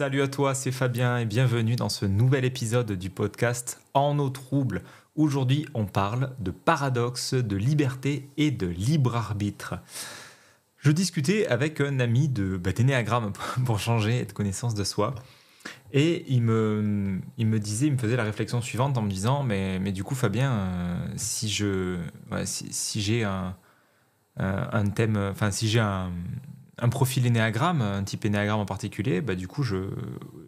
Salut à toi, c'est Fabien et bienvenue dans ce nouvel épisode du podcast En eau trouble. Aujourd'hui, on parle de paradoxe, de liberté et de libre arbitre. Je discutais avec un ami d'énéagramme pour changer et de connaissance de soi. Et il me faisait la réflexion suivante en me disant mais du coup Fabien, si j'ai un thème, enfin si j'ai un profil énéagramme, un type énéagramme en particulier, du coup,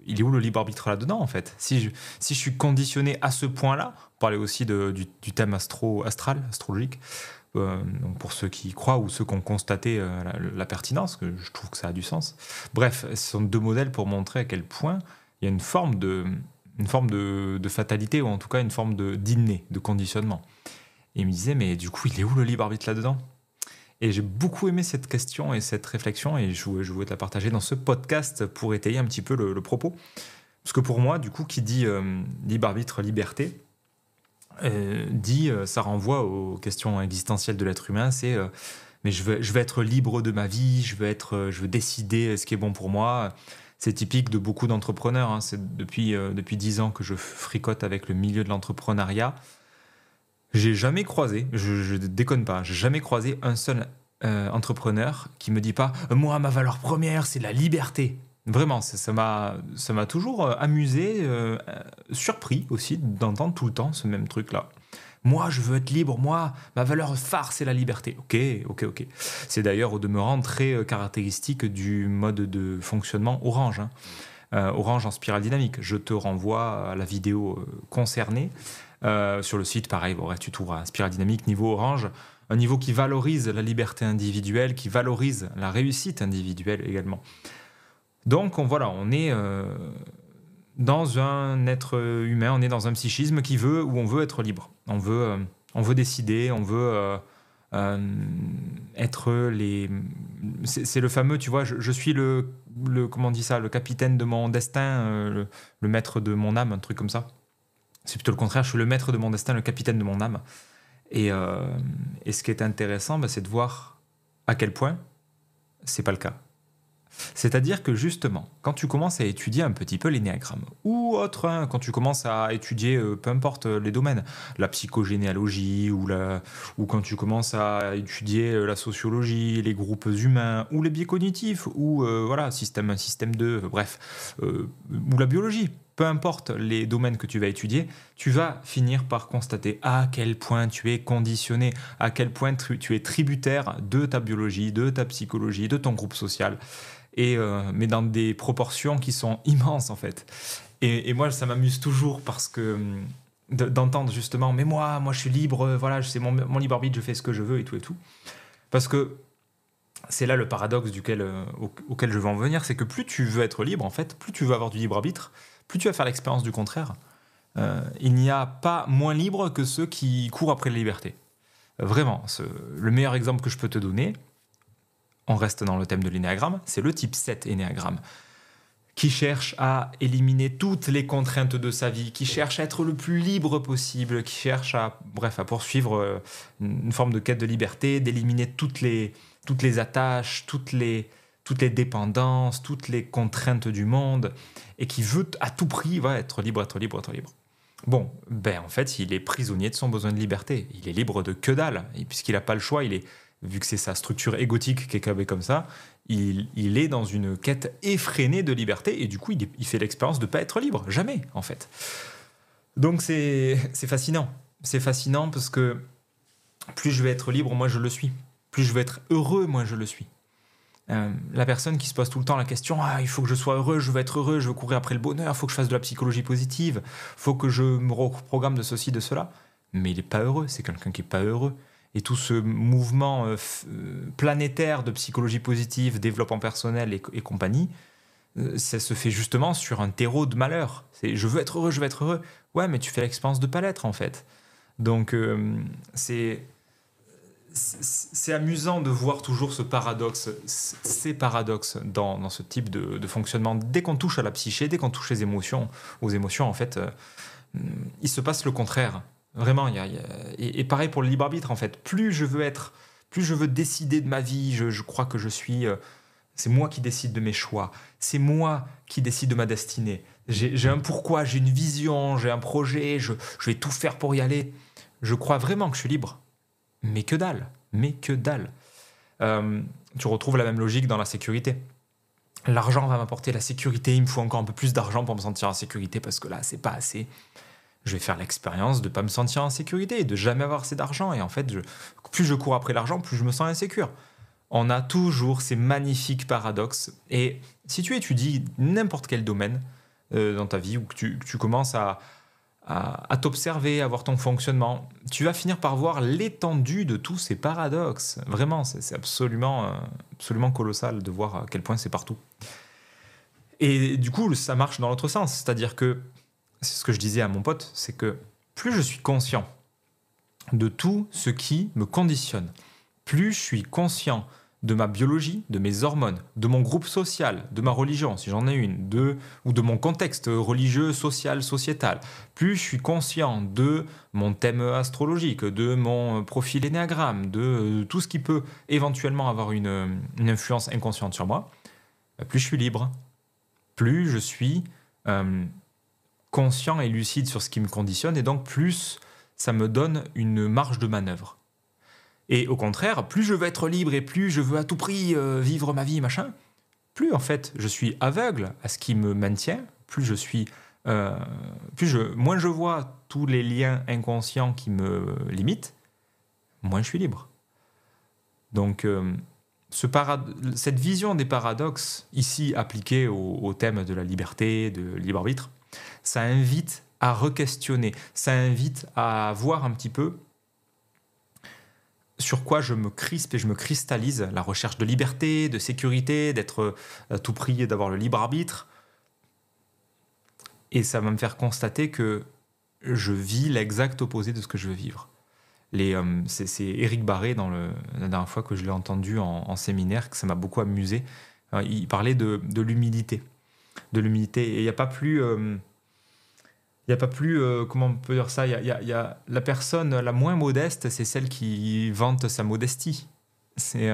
il est où le libre arbitre là-dedans, en fait? Si je suis conditionné à ce point-là, on parlait aussi du thème astrologique, donc pour ceux qui y croient ou ceux qui ont constaté la pertinence, que je trouve que ça a du sens. Bref, ce sont deux modèles pour montrer à quel point il y a une forme de fatalité, ou en tout cas une forme d'inné, de conditionnement. Et il me disait, mais du coup, il est où le libre arbitre là-dedans? Et j'ai beaucoup aimé cette question et cette réflexion, et je voulais te la partager dans ce podcast pour étayer un petit peu le propos. Parce que pour moi, du coup, qui dit libre arbitre, liberté, ça renvoie aux questions existentielles de l'être humain, c'est mais je veux être libre de ma vie, je veux décider ce qui est bon pour moi. C'est typique de beaucoup d'entrepreneurs, hein. C'est depuis 10 ans que je fricote avec le milieu de l'entrepreneuriat. J'ai jamais croisé, je déconne pas, j'ai jamais croisé un seul entrepreneur qui me dit pas moi, ma valeur première, c'est la liberté. Vraiment, ça m'a toujours amusé, surpris aussi d'entendre tout le temps ce même truc-là. Moi, je veux être libre, moi, ma valeur phare, c'est la liberté. Ok. C'est d'ailleurs au demeurant très caractéristique du mode de fonctionnement Orange, hein. Orange en spirale dynamique. Je te renvoie à la vidéo concernée. Sur le site, pareil, tu trouveras spirale dynamique, niveau Orange, un niveau qui valorise la liberté individuelle, qui valorise la réussite individuelle également. Donc on est dans un être humain, on est dans un psychisme où on veut être libre. On veut décider, on veut être les... C'est le fameux, tu vois, je suis comment on dit ça, le capitaine de mon destin, le maître de mon âme, un truc comme ça. C'est plutôt le contraire, je suis le maître de mon destin, le capitaine de mon âme. Et ce qui est intéressant, c'est de voir à quel point c'est pas le cas. C'est-à-dire que justement, quand tu commences à étudier un petit peu l'énéagramme, ou autre, hein, quand tu commences à étudier, peu importe les domaines, la psychogénéalogie, ou quand tu commences à étudier la sociologie, les groupes humains, ou les biais cognitifs, ou système 1, système 2, bref, ou la biologie, peu importe les domaines que tu vas étudier, tu vas finir par constater à quel point tu es conditionné, à quel point tu es tributaire de ta biologie, de ta psychologie, de ton groupe social, mais dans des proportions qui sont immenses en fait. Et moi, ça m'amuse toujours parce que d'entendre justement, mais moi je suis libre, voilà, c'est mon libre arbitre, je fais ce que je veux et tout. Parce que c'est là le paradoxe auquel je veux en venir, c'est que plus tu veux être libre, en fait, plus tu veux avoir du libre arbitre, plus tu vas faire l'expérience du contraire. Il n'y a pas moins libre que ceux qui courent après la liberté. Vraiment, le meilleur exemple que je peux te donner, on reste dans le thème de l'énéagramme, c'est le type 7 énéagramme, qui cherche à éliminer toutes les contraintes de sa vie, qui cherche à être le plus libre possible, qui cherche à poursuivre une forme de quête de liberté, d'éliminer toutes les attaches, toutes les dépendances, toutes les contraintes du monde, et qui veut à tout prix être libre. Bon, en fait, il est prisonnier de son besoin de liberté. Il est libre de que dalle, et puisqu'il n'a pas le choix, vu que c'est sa structure égotique qui est câblée comme ça, il est dans une quête effrénée de liberté, et du coup, il fait l'expérience de ne pas être libre, jamais, en fait. Donc c'est fascinant. C'est fascinant parce que plus je vais être libre, moi je le suis. Plus je veux être heureux, moi je le suis. La personne qui se pose tout le temps la question « il faut que je sois heureux, je veux être heureux, je veux courir après le bonheur, il faut que je fasse de la psychologie positive, il faut que je me reprogramme de ceci, de cela ». Mais il n'est pas heureux, c'est quelqu'un qui n'est pas heureux. Et tout ce mouvement planétaire de psychologie positive, développement personnel et compagnie, ça se fait justement sur un terreau de malheur. C'est « je veux être heureux ». Ouais, mais tu fais l'expérience de ne pas l'être, en fait. Donc, c'est amusant de voir toujours ces paradoxes dans ce type de fonctionnement. Dès qu'on touche à la psyché, dès qu'on touche aux émotions, en fait, il se passe le contraire. Vraiment, et pareil pour le libre arbitre, en fait. Plus je veux décider de ma vie, je crois que je suis C'est moi qui décide de mes choix. C'est moi qui décide de ma destinée. J'ai un pourquoi, j'ai une vision, j'ai un projet, je vais tout faire pour y aller. Je crois vraiment que je suis libre. Mais que dalle. Mais que dalle. Tu retrouves la même logique dans la sécurité. L'argent va m'apporter la sécurité, il me faut encore un peu plus d'argent pour me sentir en sécurité parce que là, c'est pas assez. Je vais faire l'expérience de ne pas me sentir en sécurité et de jamais avoir assez d'argent. Et en fait, plus je cours après l'argent, plus je me sens insécure. On a toujours ces magnifiques paradoxes. Et si tu étudies n'importe quel domaine dans ta vie ou que tu commences à t'observer, à voir ton fonctionnement, tu vas finir par voir l'étendue de tous ces paradoxes. Vraiment, c'est absolument colossal de voir à quel point c'est partout. Et du coup, ça marche dans l'autre sens. C'est-à-dire que, c'est ce que je disais à mon pote, c'est que plus je suis conscient de tout ce qui me conditionne, plus je suis conscient de ma biologie, de mes hormones, de mon groupe social, de ma religion, si j'en ai une, ou de mon contexte religieux, social, sociétal. Plus je suis conscient de mon thème astrologique, de mon profil énéagramme, de tout ce qui peut éventuellement avoir une influence inconsciente sur moi, plus je suis libre. Plus je suis conscient et lucide sur ce qui me conditionne, et donc plus ça me donne une marge de manœuvre. Et au contraire, plus je veux être libre et plus je veux à tout prix vivre ma vie, machin, plus en fait je suis aveugle à ce qui me maintient, moins je vois tous les liens inconscients qui me limitent, moins je suis libre. Donc cette vision des paradoxes, ici appliquée au thème de la liberté, de libre arbitre, ça invite à re-questionner, ça invite à voir un petit peu sur quoi je me crispe et je me cristallise, la recherche de liberté, de sécurité, d'être à tout prix et d'avoir le libre arbitre. Et ça va me faire constater que je vis l'exact opposé de ce que je veux vivre. C'est Éric Barré, la dernière fois que je l'ai entendu en séminaire, que ça m'a beaucoup amusé. Il parlait de l'humilité. De l'humilité. Et il n'y a pas plus... comment on peut dire ça, il y a la personne la moins modeste, c'est celle qui vante sa modestie. C'est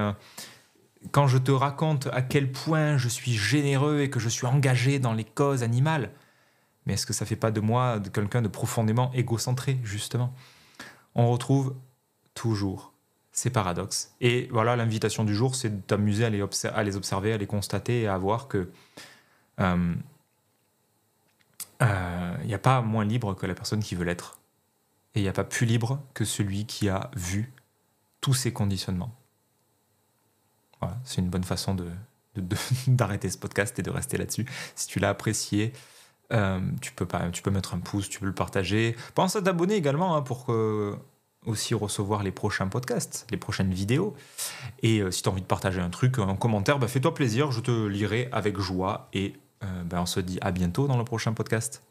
quand je te raconte à quel point je suis généreux et que je suis engagé dans les causes animales, mais est-ce que ça fait pas de moi de quelqu'un de profondément égocentré, justement? On retrouve toujours ces paradoxes. Et voilà, l'invitation du jour, c'est de t'amuser à les observer, à les constater et à voir que il n'y a pas moins libre que la personne qui veut l'être. Et il n'y a pas plus libre que celui qui a vu tous ces conditionnements. Voilà, c'est une bonne façon d'arrêter ce podcast et de rester là-dessus. Si tu l'as apprécié, tu peux mettre un pouce, tu peux le partager. Pense à t'abonner également pour aussi recevoir les prochains podcasts, les prochaines vidéos. Et si tu as envie de partager un truc en commentaire, fais-toi plaisir, je te lirai avec joie. Et on se dit à bientôt dans le prochain podcast.